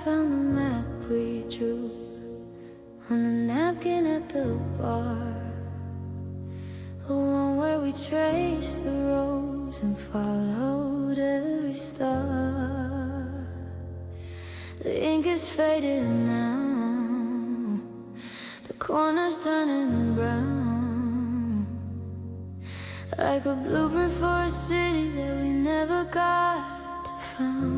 found the map we drew on a napkin at the bar, the one where we traced the roads and followed every star. The ink is faded now, the corners turning brown, like a blueprint for a city that we never got to found.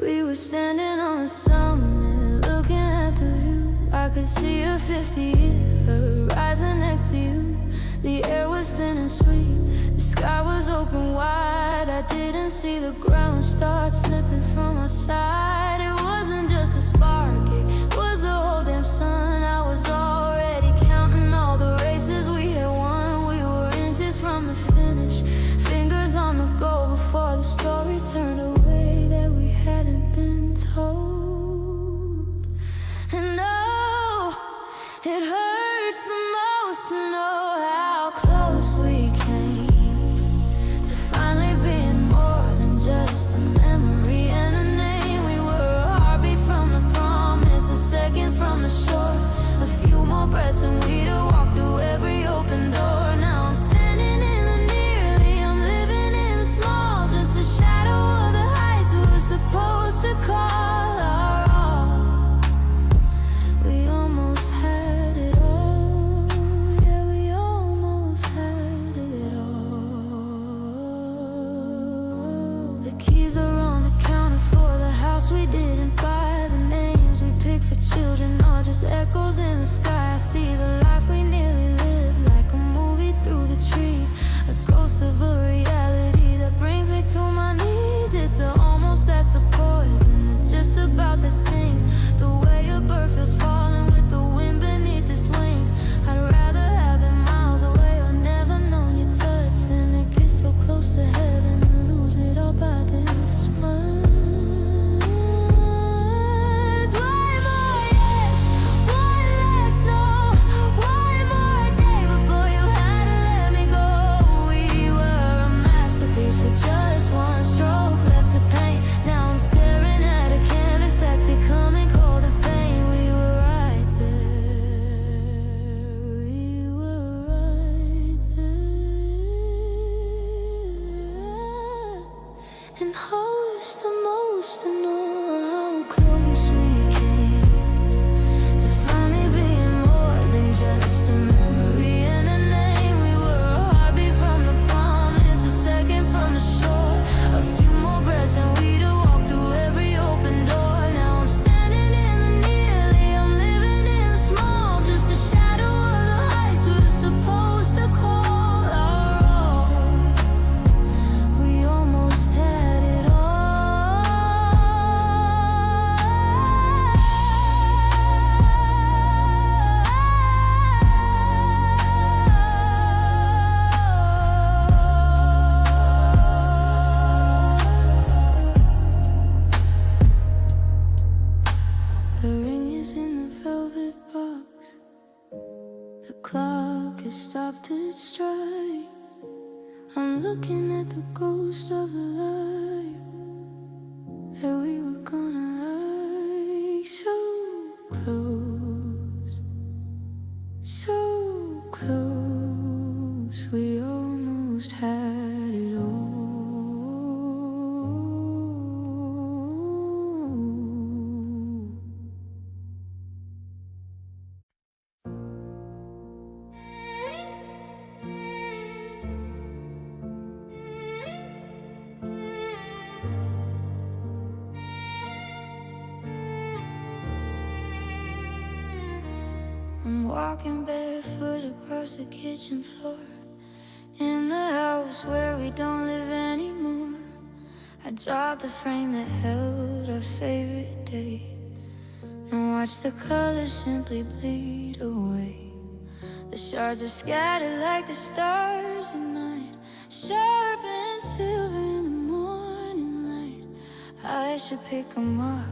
We were standing on the summit, looking at the view. I could see a 50-year horizon next to you. The air was thin and sweet, the sky was open wide. I didn't see the ground start slipping from our side. It wasn't just a spark, it was the whole damn sun. I was already counting all the races we had won. We were inches from the finish, fingers on the goal before the story turned away that we hadn't been told. And oh, it hurts the most to know how close we came to finally being more than just a memory and a name. We were a heartbeat from the promise, a second from the shore, a few more breaths and we'd have walked through every open door. Now I'm standing in the nearly, I'm living in the small, just a shadow of the heights we were supposed to call our all. We almost had it all, yeah, we almost had it all. The keys are on the counter for the house we didn't buy. The names we picked for children are just echoes in the sky. I see the life we nearly lived, like a movie through the trees, a ghost of a reality that brings me to my knees. It's the almost that's the poison, it's just about the stings, the way a bird feels falling with the wind beneath its wings. I'd rather have been miles away or never known your touch than to get so close to heaven and lose it all by this much. One more yes, one last no, one more day before you had to let me go. We were a masterpiece with just one stroke left to paint. Now I'm staring at a canvas that's becoming cold and faint. We were right there, we were right there. And oh, it's the most to know how close we came to finally being more than just a memory and a name. We were a heartbeat from the promise, a second from the shore, a few more breaths and we'd have walked through every open door. Now I'm standing in the nearly, I'm living in the small, just a shadow of the heights we were supposed to call our all. We almost had it all. The ring is in the velvet box, the clock has stopped its stride. I'm looking at the ghost of the life that we were gonna like. So close, so close, we almost had it all. I'm walking barefoot across the kitchen floor in the house where we don't live anymore. I dropped the frame that held our favorite day and watched the colors simply bleed away. The shards are scattered like the stars at night, sharp and silver in the morning light. I should pick 'em up,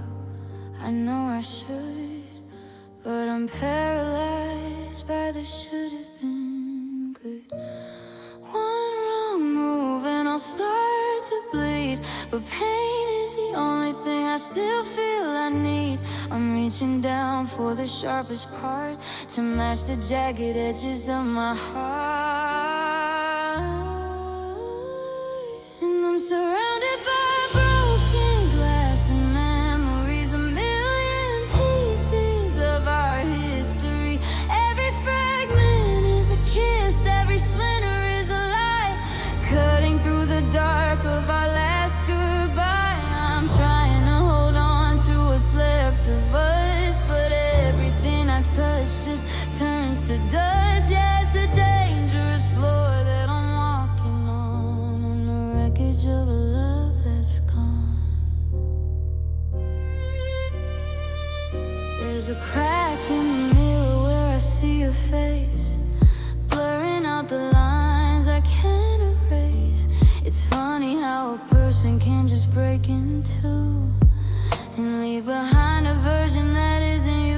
I know I should, but I'm paralyzed by the should have been good. One wrong move and I'll start to bleed, but pain is is the only thing I still feel I need. I'm reaching down for the sharpest part to match the jagged edges of my heart. And I'm surrounded by broken glass and memories, a million pieces of our history. Every fragment is a kiss, every splinter is a light, cutting through the dark of our last goodbye. I'm trying to hold on to what's left of us, but everything I touch just turns to dust. Yeah, it's a dangerous floor that I'm walking on, and the wreckage of a love that's gone. There's a crack in the mirror where I see your face, blurring out the lines I can't erase. It's funny how a person can just break in two and leave behind a version that isn't you.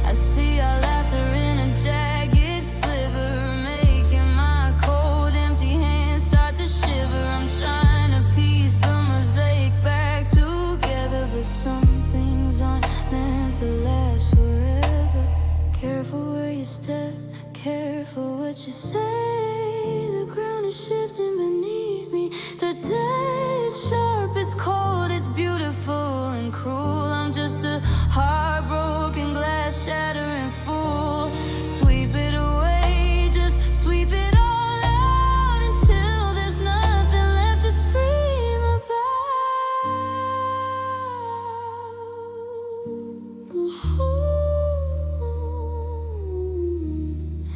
I see our laughter in a jagged sliver, making my cold, empty hands start to shiver. I'm trying to piece the mosaic back together, but some things aren't meant to last forever. Careful where you step, careful what you say. The ground is shifting beneath me. Today it's sharp, it's cold, it's beautiful and cruel. I'm just a heartbroken glass shattering fool. Sweep it away, just sweep it all out until there's nothing left to scream about.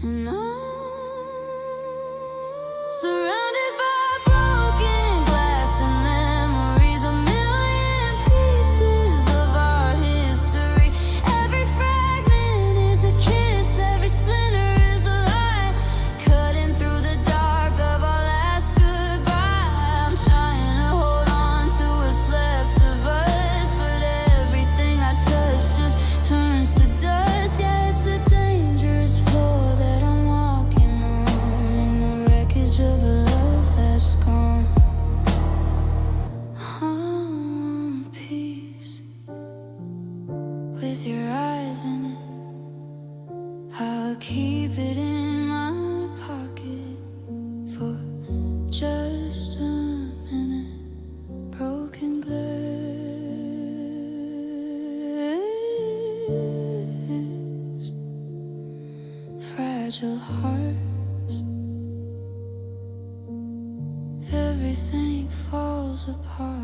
And I'm surrounded by broken glass and memories, a million pieces of our history. Every fragment is a kiss, every splinter is a light, cutting through the dark of our last goodbye. I'm trying to hold on to what's left of us, but everything I touch just turns to dust. Yeah, it's a dangerous floor that I'm walking on, in the wreckage of a love that's gone. I want peace with your eyes in it. I'll keep it in my pocket for just a minute. Broken glass, fragile hearts, everything falls apart.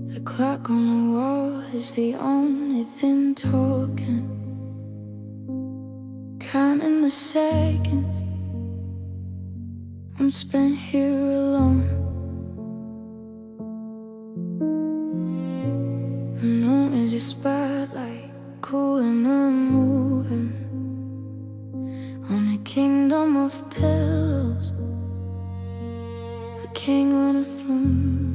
The clock on the wall is the only thing talking, counting the seconds I'm spent here alone. Unknown is your spotlight, cool and unmoving, on a kingdom of pillows, a king on a throne.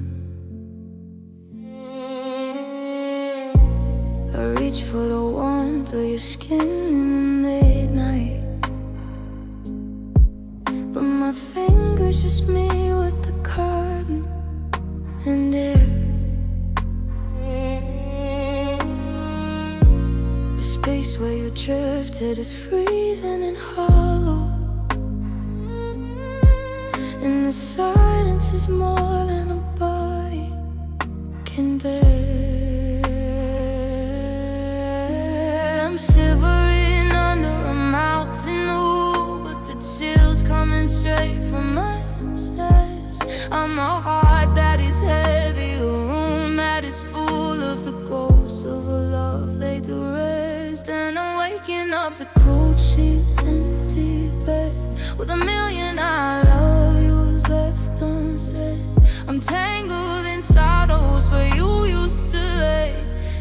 I reach for the warmth of your skin in the midnight, but my fingers just meet with the curtain and air. The space where you drifted is freezing and hollow, and the silence is more than a body can bear. I'm shivering under a mountain, ooh, but the chills coming straight from my chest. I'm a heart that is heavy, a room that is full of the ghosts of a love laid to rest. And I'm waking up to cold sheets, empty bed, with a million I love yous left unsaid. I'm tangled in shadows where you used to lay,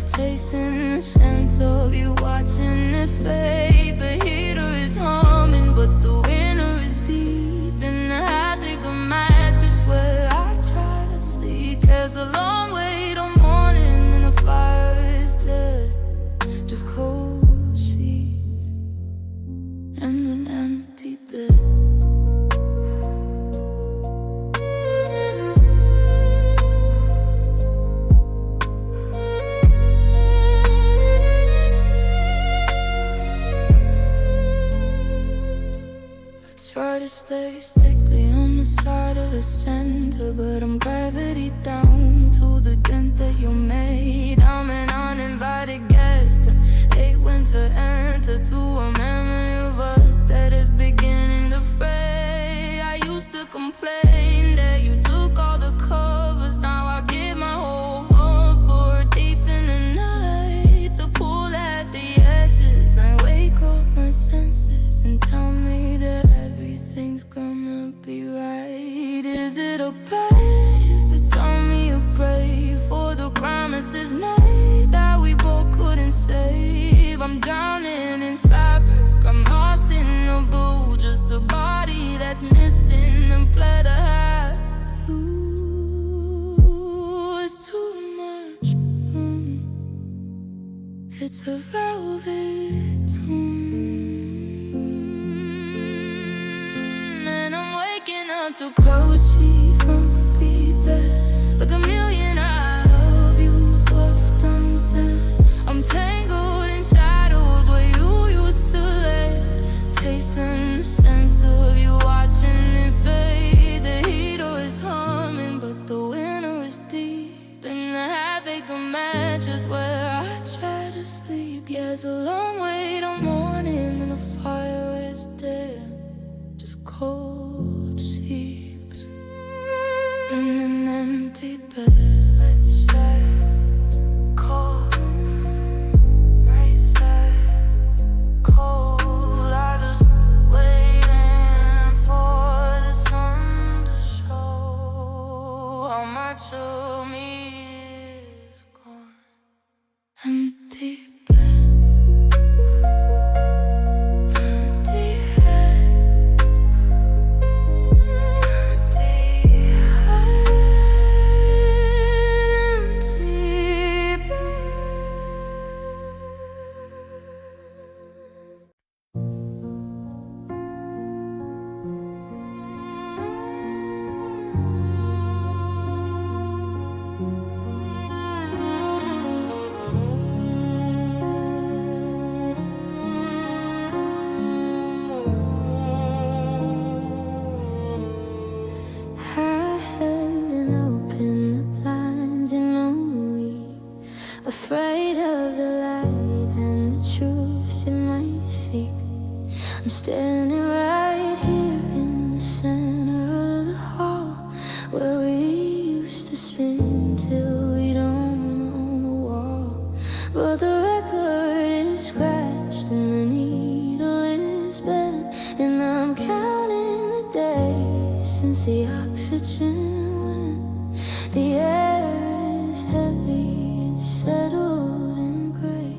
tasting the scent of you, watching it fade. The heater is humming, but the wind try to stay strictly on the side of the center, but I'm gravity down to the dent that you made. I'm an uninvited guest, hate when to enter to a memory of us that is beginning to fray. I used to complain that you took all the covers. Now I give my whole heart for a thief in the night to pull at the edges and wake up my senses and tell me that everything's gonna be right. Is it okay if it's on me a brave for the promises made that we both couldn't save? I'm drowning in fabric, I'm lost in the blue, just a body that's missing and glad I have you. It's too much, it's a velvet tomb, and I'm waking up to cold sheets from the bed, like a million I love yous left unsaid. I'm tangled in shadows where you used to lay, tasting the scent of you, watching it fade. The heater is humming, but the winter is deep, and the half-acre mattress where I try to sleep. Yeah, it's a long way to morning, and the fire is dead, just cold sheets in an empty bed. Cold, right side, cold. I just waiting for the sun to show how much of me is gone. Empty bed, empty head, empty head, empty bed. I haven't opened the blinds, you know we afraid of the light and the truths it might seek. I'm standing right here in the center of the hall where we used to spin till we don't know the wall. But the record is scratched and the needle is bent, and I'm counting the days since the oxygen went. The air is heavy, it's settled and gray,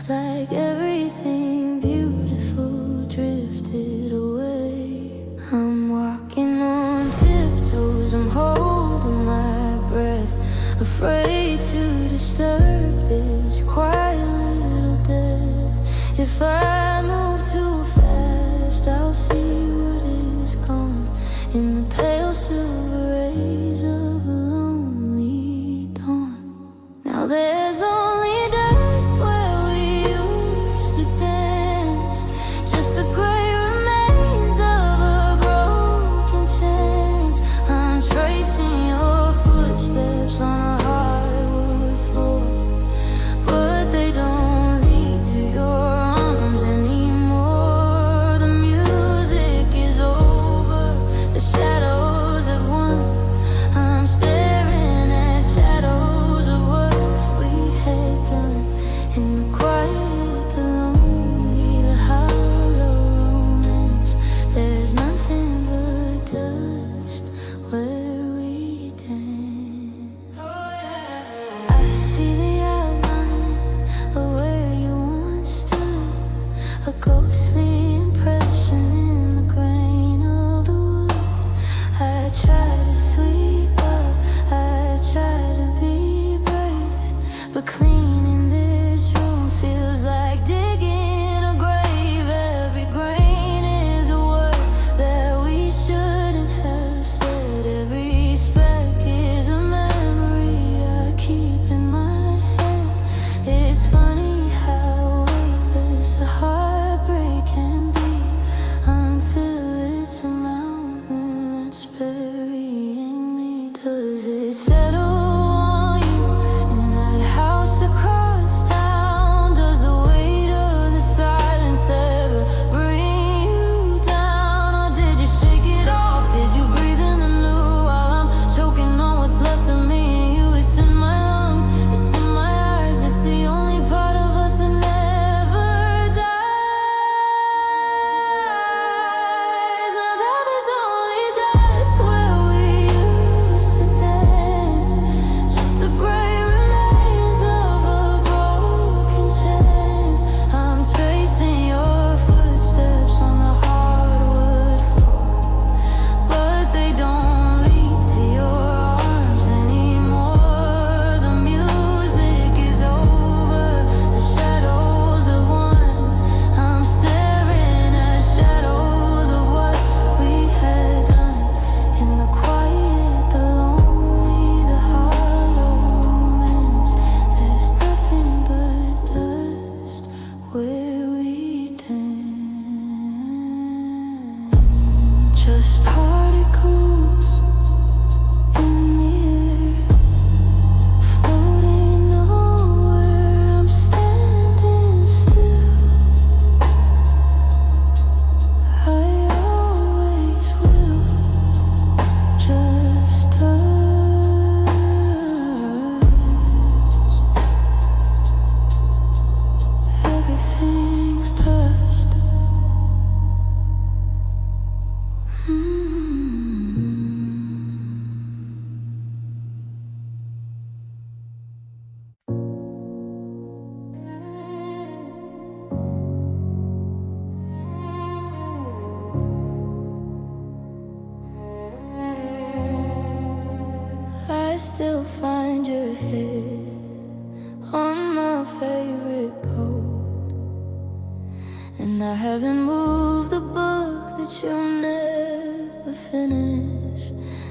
like everything beautiful drifted away. I'm walking on tiptoes, I'm holding my breath, afraid to disturb this quiet little death. If I move too fast, I'll see what is gone in the pale silver rays of a lonely dawn. Now there's only dust where we used to dance, just the gray remains of a broken chance. I'm tracing your footsteps on a hardwood floor, but they don't lead to your arms just particles in the air, floating nowhere. I'm standing still. I always will. Just us. Everything's dust. I still find your head on my favorite coat, and I haven't moved the book that you'll never finish.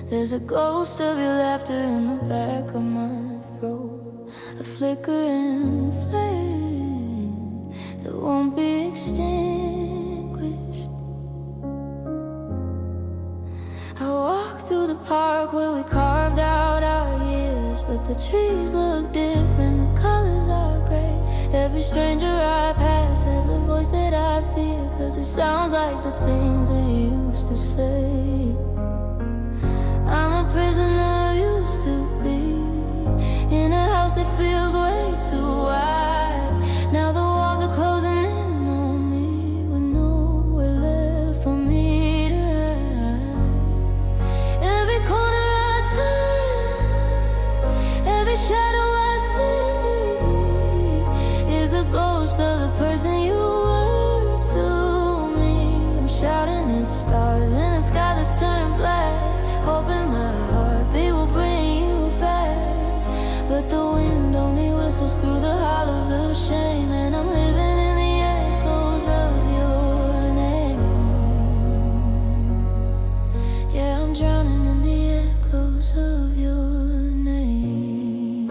There's a ghost of your laughter in the back of my throat, a flickering flame that won't be extinguished. I walk through the park where we carved out our years, but the trees look different, the colors are gray. Every stranger I pass has a voice that I fear, 'cause it sounds like the things they used to say. I'm a prisoner used to be, in a house that feels way too wide. Now the walls are closing in on me, with nowhere left for me to hide. Every corner I turn, every shadow I see is a ghost of the person you were to me. I'm shouting at stars in a sky that's turned black, hoping my heartbeat will bring you back. But the wind only whistles through the hollows of shame, and I'm living in the echoes of your name. Yeah, I'm drowning in the echoes of your name.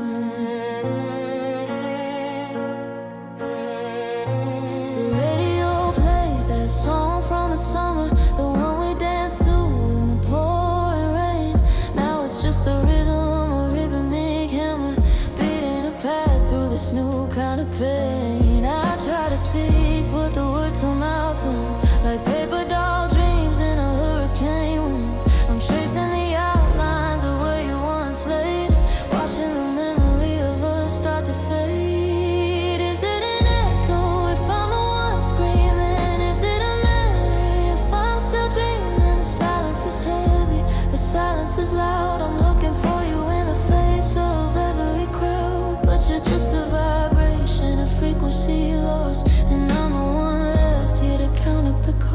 The radio plays that song from the summer, the one we danced to in the pouring rain. Now it's just a rhythm, a rhythmic hammer, beating a path through this new kind of pain. I try to speak, but the words come out thin, like paper doll dreams in a hurricane wind. I'm tracing the outlines of where you once laid, watching the memory of us start to fade. Is it an echo if I'm the one screaming? Is it a memory if I'm still dreaming? The silence is heavy, the silence is loud. I'm looking for you in the face of every crowd, but you're just a vibration, a frequency lost, and I'm the one left here to count up the cost.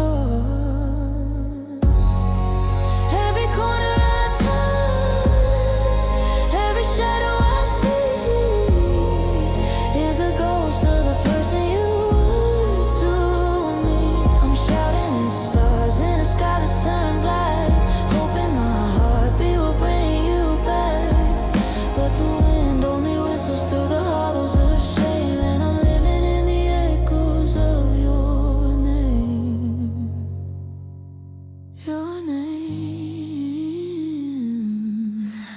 Every corner I turn, every shadow I see is a ghost of the person you were to me. I'm shouting at stars in a sky that's turned black, hoping my heartbeat will bring you back. But the wind only whistles through the hollows of shame, and I'm living in the echoes of your name. Your name.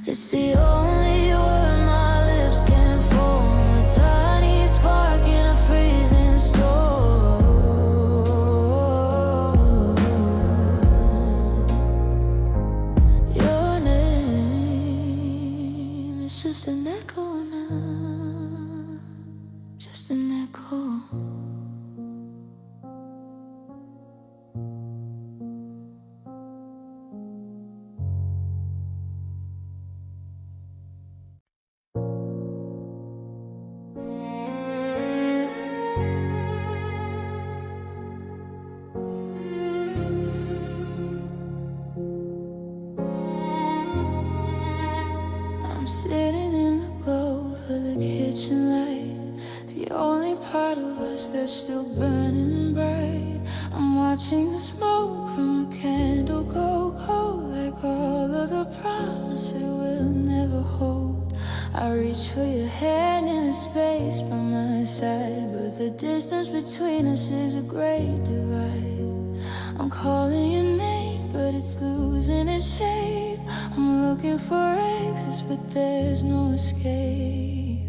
It's the only word my lips can form, a tiny spark in a freezing storm. Your name is just an echo now, just an echo. I'm sitting in the glow of the kitchen light, the only part of us that's still burning bright. I'm watching the smoke from a candle go cold, like all of the promises we'll never hold. I reach for your hand in the space by my side, but the distance between us is a great divide. I'm calling your name, but it's losing its shape. I'm looking for exits, but there's no escape.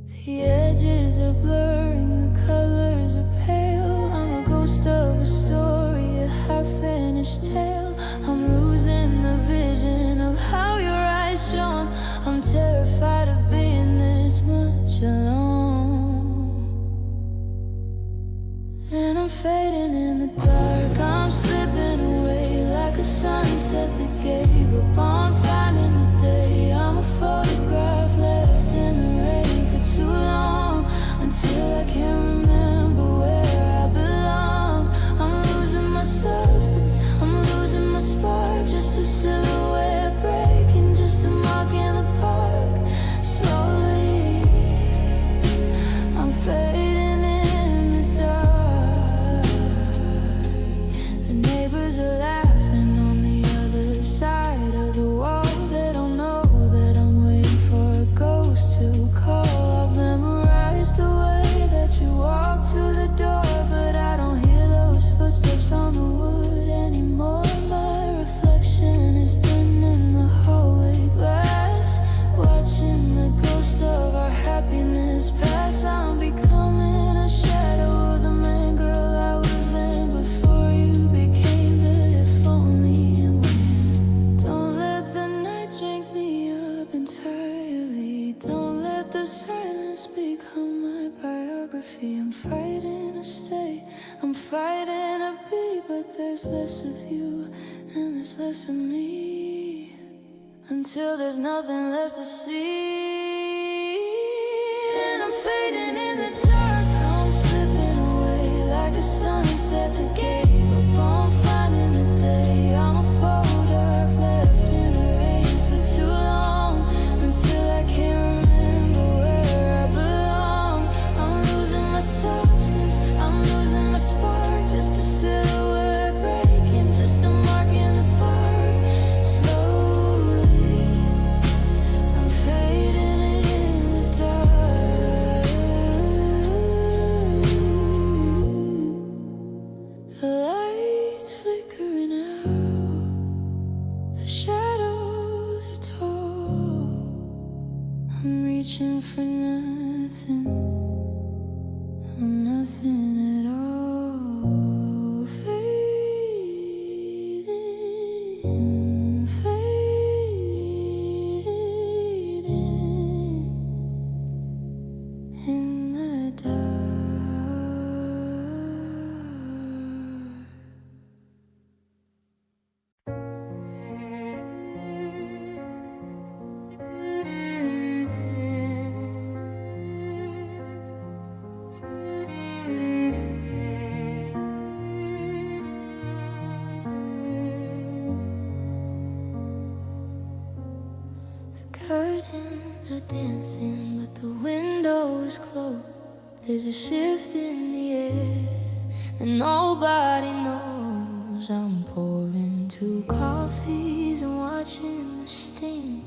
The edges are blurring, the colors are pale. I'm a ghost of a story, a half-finished tale. I'm losing the vision of how your eyes shone. I'm terrified of being this much alone. And I'm fading in the dark, I'm slipping away like a sunset that gave up on finding the day. I'm a photograph left in the rain for too long, until I can't remember where I belong. I'm losing my substance, I'm losing my spark, just a silhouette breaking, just a mark in the park. Slowly, I'm fading in the dark. The neighbors are laughing on the other side of the wall. They don't know that I'm waiting for a ghost to call. I've memorized the way that you walk to the door, but I don't hear those footsteps on the wood anymore. My reflection is thin in the hallway glass, watching the ghost of our happiness pass. I'm becoming a shadow of the man girl I was then, before you became the if only and when. Don't let the night drink me up entirely. Don't let the silence become my biography. I'm fighting to stay, I'm fighting to be, but there's less of you and there's less of me, until there's nothing left to see. And I'm fading in the dark, I'm slipping away like a sunset that gave up on finding the day. I'm a photograph left in the rain for too long, until I can't remember where I belong. I'm losing my substance, I'm losing my spark, just a silhouette breaking, just a mark in the park. Slowly, I'm fading in the dark. The lights flickering out, the shadows are tall. I'm reaching for nothing, I'm nothing at all. Fading, fading in the dark. Curtains are dancing, but the window is closed. There's a shift in the air that nobody knows. I'm pouring 2 coffees and watching the steam,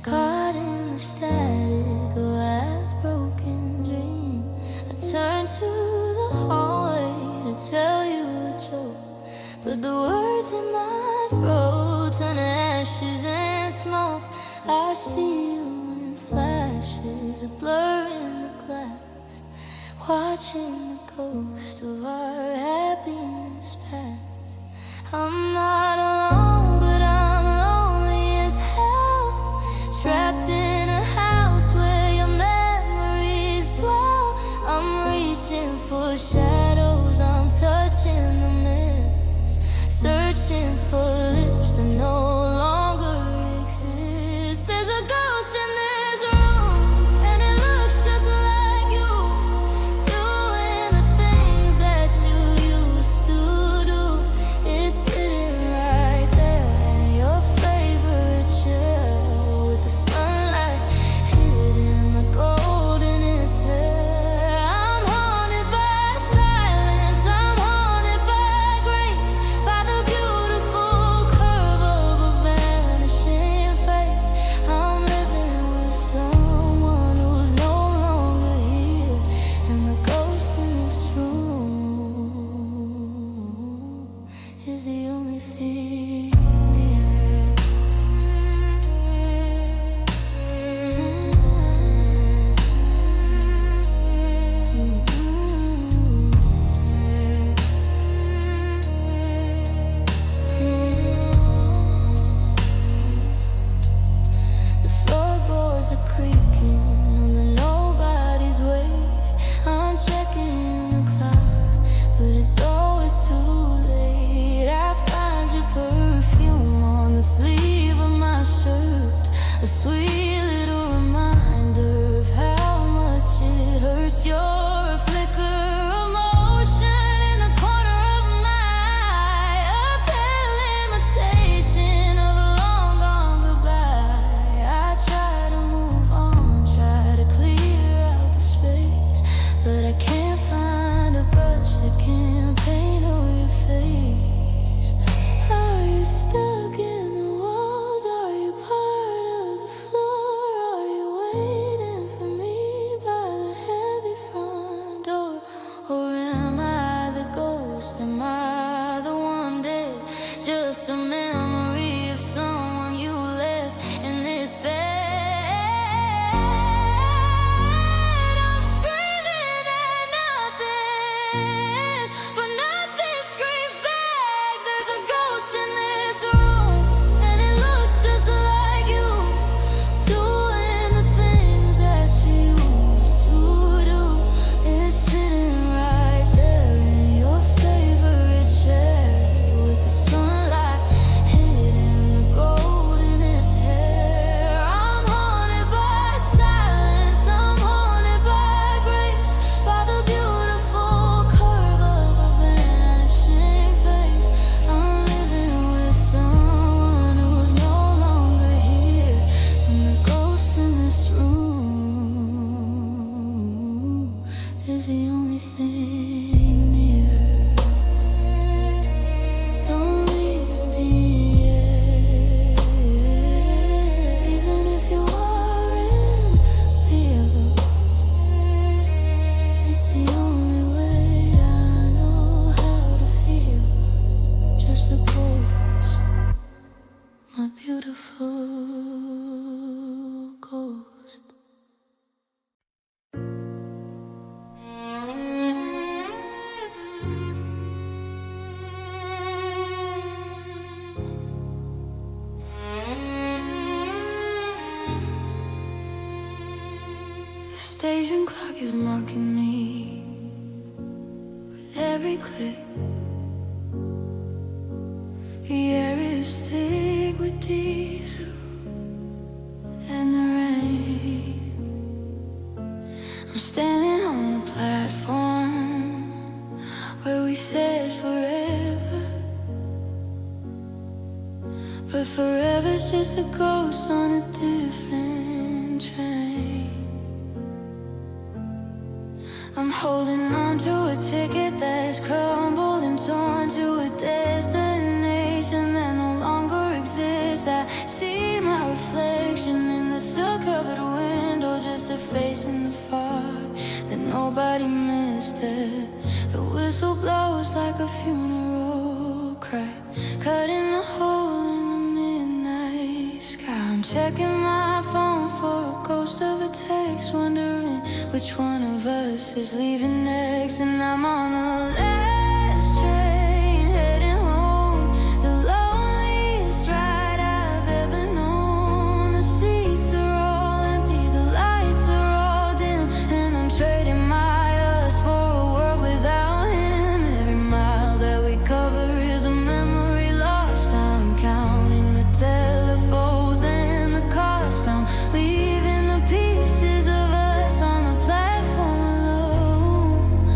caught in the static of a half-broken dream. I turn to the hallway to tell you a joke, but the words in my throat turn to ashes and smoke. I see you in flashes, a blur in the glass, watching the ghost of our happiness pass. I'm not alone, but I'm lonely as hell, trapped in a house where your memories dwell. I'm reaching for shadows, I'm touching the mist, searching for lips that no longer exist. There's a ghost in this room, and it looks just like you, doing the things that you used to do. It's sitting right there in your favorite chair, with the sunlight hitting the gold in its hair. I'm haunted by silence, I'm haunted by grace, by the beautiful curve of ghost, my beautiful ghost. The station clock is marking me with every click. The air is thick with diesel and the rain. I'm standing on the platform where we said forever, but forever's just a ghost on a different train. I'm holding on to a ticket that's crumbled and torn to a destination that no longer exists. I see my reflection in the silk-covered window, just a face in the fog that nobody missed it. The whistle blows like a funeral cry, cutting a hole in the midnight sky. I'm checking my phone for a ghost of a text, wondering which one of us is leaving next. And I'm on the last train heading home, the loneliest ride I've ever known. The seats are all empty, the lights are all dim, and I'm trading my us for a world without him. Every mile that we cover is a memory lost. I'm counting the telephones and the cost. I'm leaving the pieces of us on the platform alone,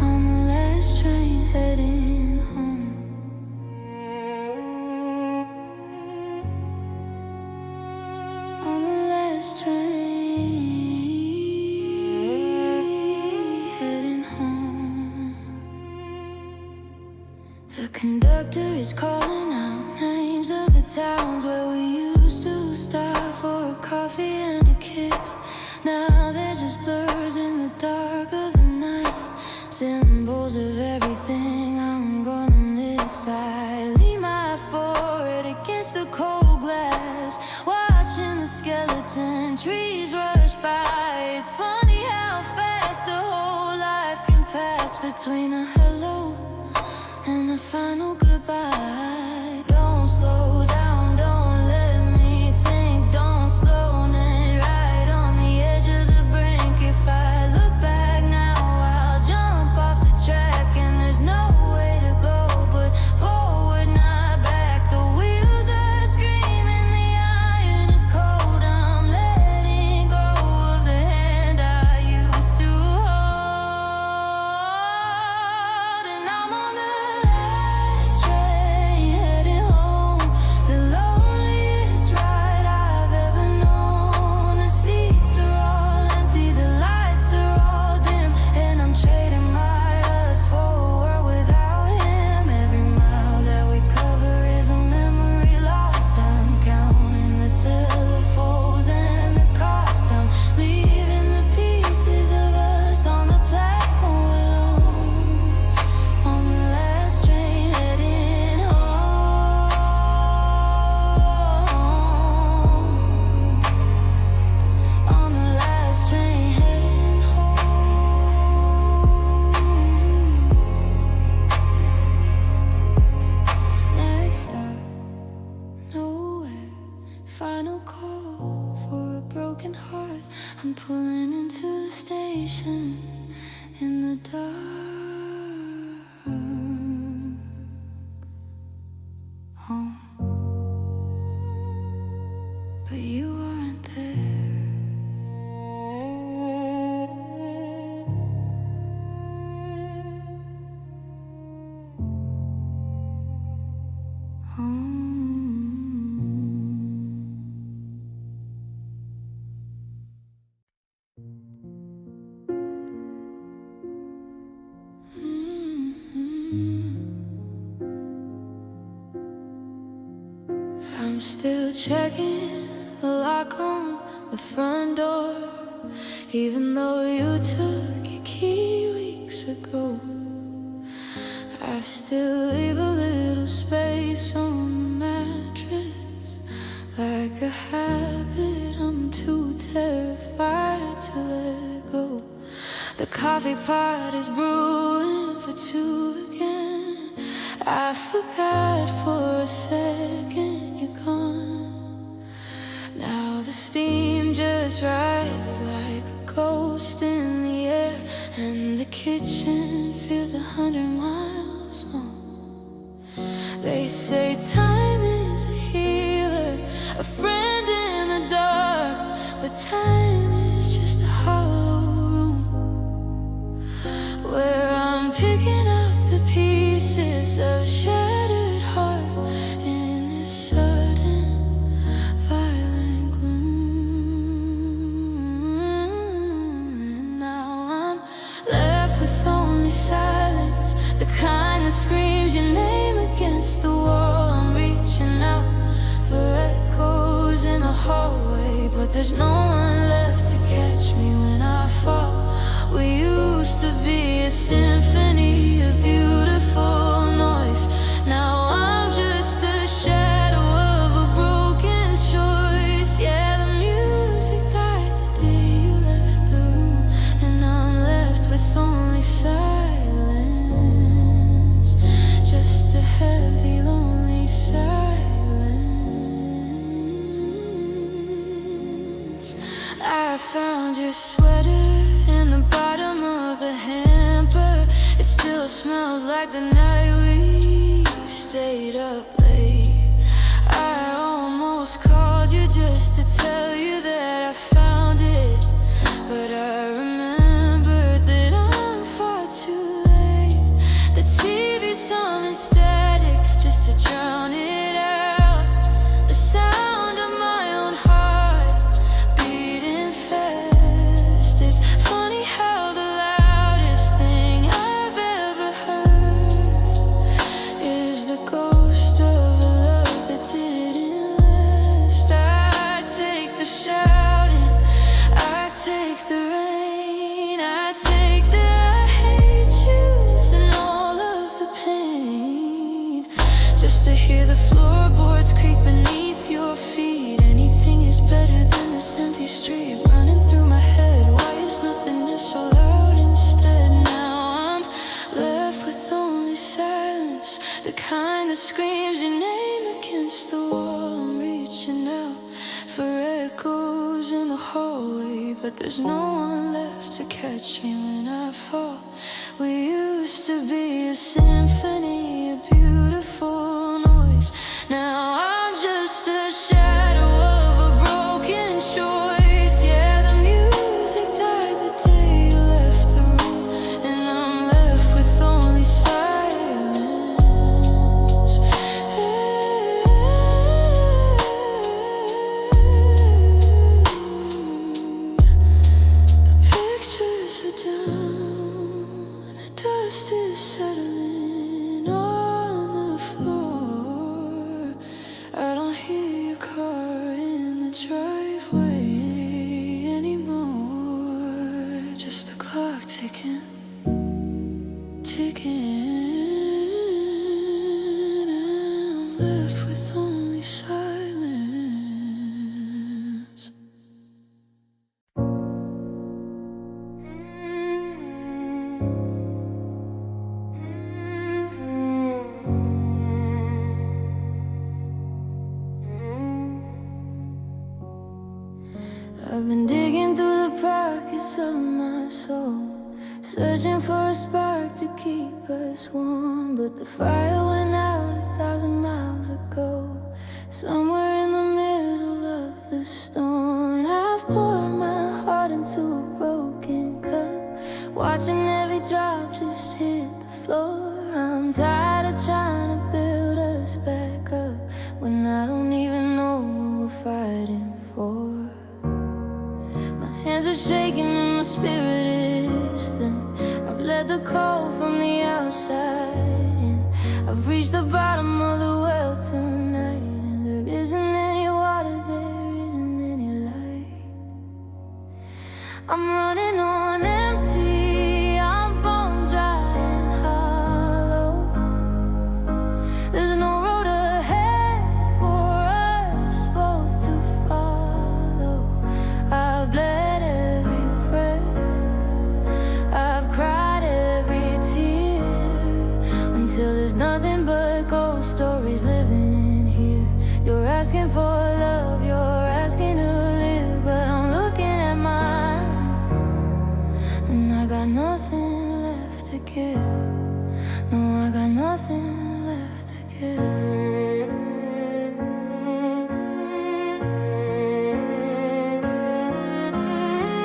on the last train heading home. On the last train heading home. The conductor is calling out names of the towns where we used to stop for a coffee and a kiss. Now they're just blurs in the dark of the night, symbols of everything I'm gonna miss. I lean my forehead against the cold glass, watching the skeleton trees rush by. It's funny how fast a whole life can pass between a hello and a final goodbye. Don't slow down, don't let me think, don't slow down, right on the edge of the brink. If I look back now, I'll jump off the track, and there's no way to go but forward, not back. The wheels are screaming, the iron is cold. I'm letting go of the hand I used to hold, and I'm on the last train heading home, the loneliest ride I've ever known. The seats are all empty, the lights are all dim, and I'm trading my us for a world without him. Every mile that we cover is a memory lost. I'm counting the telephones and the cost. I'm leaving the pieces of us on the platform alone, on the last train heading home, on the last train heading home. Next stop, nowhere, final call for a broken heart. I'm pulling into the station in the dark. Home, but you aren't there. I'm still checking the lock on the front door, even though you took your key weeks ago. I still leave a little space on the mattress. Like a habit, I'm too terrified to let go. The coffee pot is brewing for two again. I forgot for a second you're gone. Now the steam just rises like a ghost in the air, and the kitchen feels 100 miles long. They say time is a healer, a friend in the dark, but time is just a hollow room where I'm picking up the pieces of a shattered heart in this sudden violent gloom. And now I'm left with only silence, the kind that screams your name against the wall. I'm reaching out for echoes in the hallway, but there's no one left to catch me when I fall. We used to be a symphony, a beautiful noise. Now I'm just a shadow of a broken choice. Yeah, the music died the day you left the room, and I'm left with only silence, just a heavy, lonely silence. I found your sweater in the bottom of the hamper. It still smells like the night we stayed up late. I almost called you just to tell you that I found it, but I remembered that I'm far too late. The TV's humming static just to drown it out. The sound of my own heart beating fast. It's funny how the loudest thing I've ever heard is the ghost of a love that didn't last. I take the shouting, I take the rain, I take the I hate yous and all of the pain, just to hear the floorboards creak beneath your feet. Anything is better than this empty street running through my head. Why is nothingness so loud instead? Now I'm left with only silence, the kind that screams your name against the wall. I'm reaching out for echoes in the hallway, but there's no one left to catch me when I fall. We used to be a symphony, a beautiful noise. Now I'm just a shadow of a broken choice. Yeah, the music died the day you left the room, and I'm left with only silence. The pictures are down, the dust is settling on the floor. I don't hear your car in the driveway anymore. Just the clock ticking, ticking. I'm left with only silence. I've been digging through the pockets of my soul, searching for a spark to keep us warm. But the fire went out 1,000 miles ago, somewhere in the middle of the storm. I've poured my heart into a broken cup, watching every drop just hit the floor. I'm tired of trying to build us back up when I don't even know what we're fighting for. Hands are shaking and my spirit is thin. I've let the cold from the outside in. I've reached the bottom of the well tonight, and there isn't any water, there isn't any light. I'm running on empty, I'm bone dry and hollow. asking for love, you're asking to live, but I'm looking at mine, and I got nothing left to give. No, I got nothing left to give.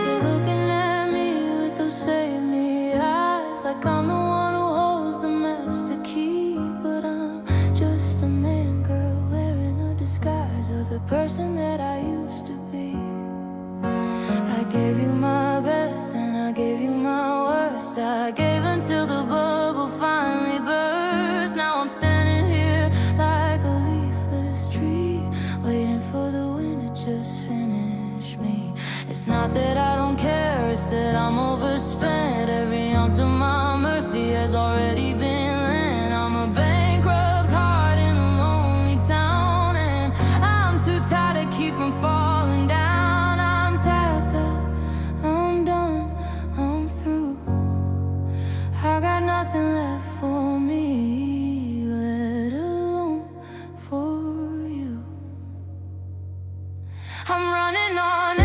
You're looking at me with those save me eyes, like I'm the one who holds the mess to keep. But I'm just a man, girl, wearing a disguise of the person that I used to be. I gave you my best and I gave you my worst. I gave until the bubble finally burst. Now I'm standing here like a leafless tree, waiting for the wind to just finish me. It's not that I don't care, it's that I'm overspent. Every ounce of my mercy has already been lent. I'm a bankrupt heart in a lonely town, and I'm too tired to keep from falling down. I'm tapped out, I'm done, I'm through. I got nothing left for me, let alone for you. I'm running on